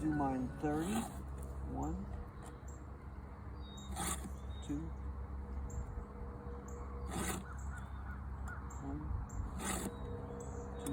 do mine 30. 1, 2, 1, 2.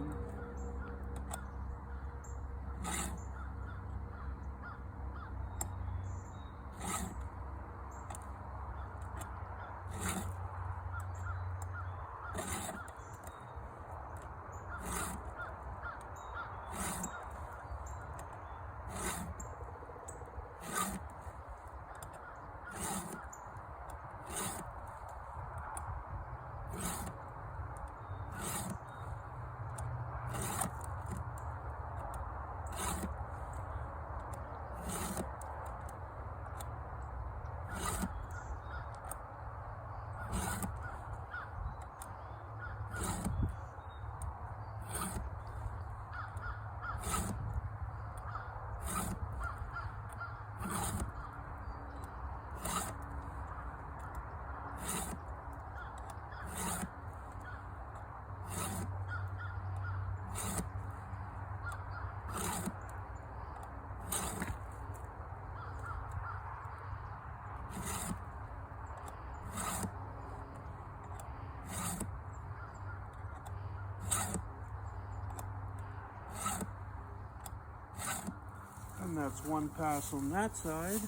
And that's one pass on that side.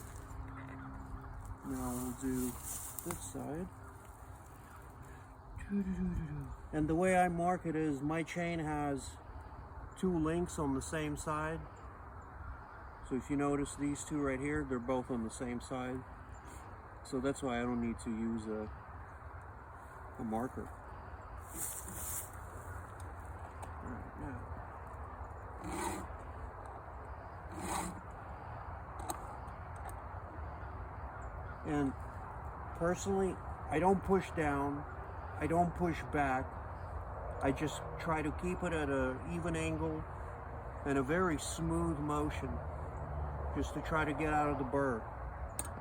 Now we'll do this side. And the way I mark it is my chain has 2 links on the same side. So if you notice these 2 right here, they're both on the same side. So that's why I don't need to use a marker. All right, now. And personally, I don't push down, I don't push back. I just try to keep it at an even angle and a very smooth motion, just to try to get out of the burr.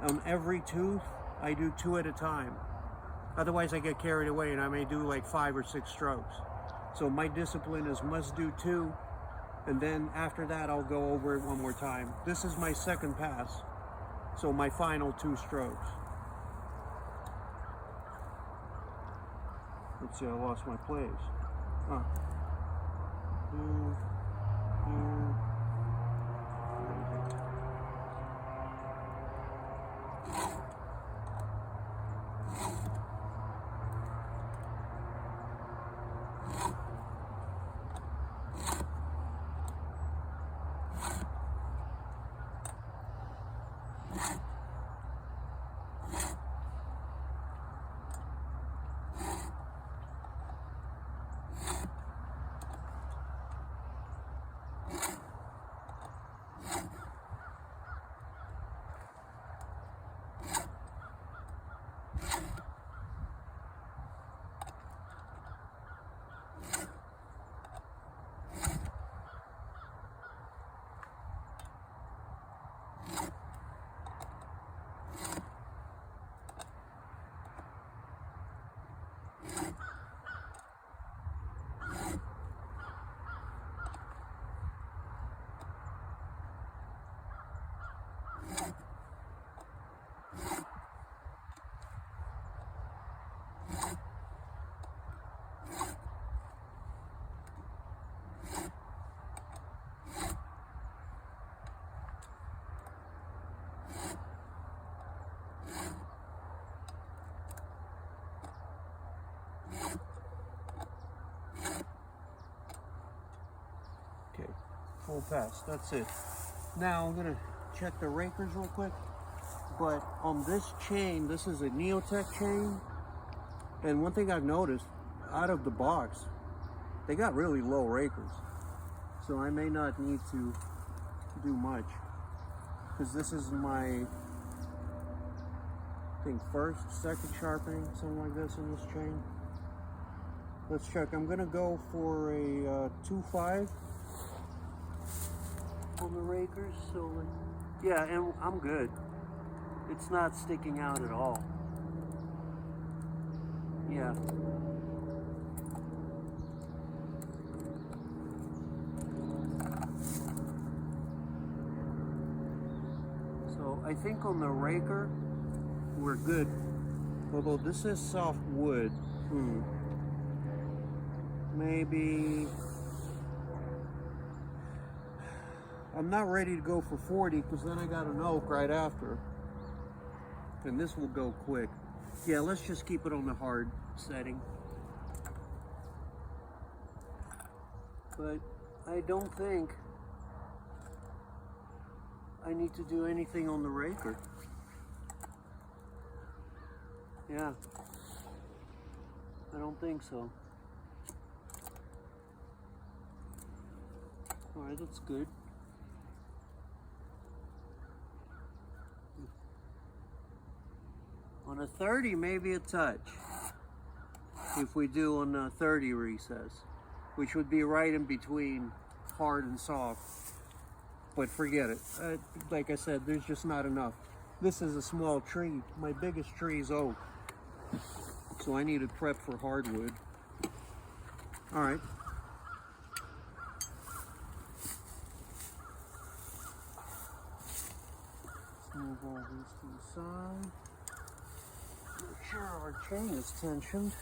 On every tooth, I do 2 at a time. Otherwise, I get carried away and I may do like 5 or 6 strokes. So my discipline is must do 2, and then after that, I'll go over it one more time. This is my second pass. So my final 2 strokes. Let's see, I lost my place. Okay, full pass, that's it. Now I'm gonna check the rakers real quick. But on this chain, this is a Neotech chain. And one thing I've noticed, out of the box, they got really low rakers. So I may not need to do much. Because this is my, I think, first, second sharpening, something like this in this chain. Let's check. I'm gonna go for a 2.5 on the rakers. So yeah, and I'm good. It's not sticking out at all. Yeah. I think on the raker, we're good. Although this is soft wood. Maybe... I'm not ready to go for 40 because then I got an oak right after. And this will go quick. Yeah, let's just keep it on the hard setting. But I don't think I need to do anything on the raker. Yeah, I don't think so. All right, that's good. On a 30, maybe a touch. If we do on a 30 recess, which would be right in between hard and soft. But forget it. Like I said, there's just not enough. This is a small tree. My biggest tree is oak. So I need to prep for hardwood. All right. Let's move all these to the side. Make sure our chain is tensioned.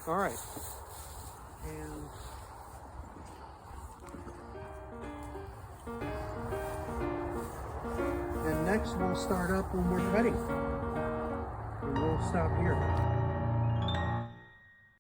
All right, and next we'll start up when we're ready, and we'll stop here.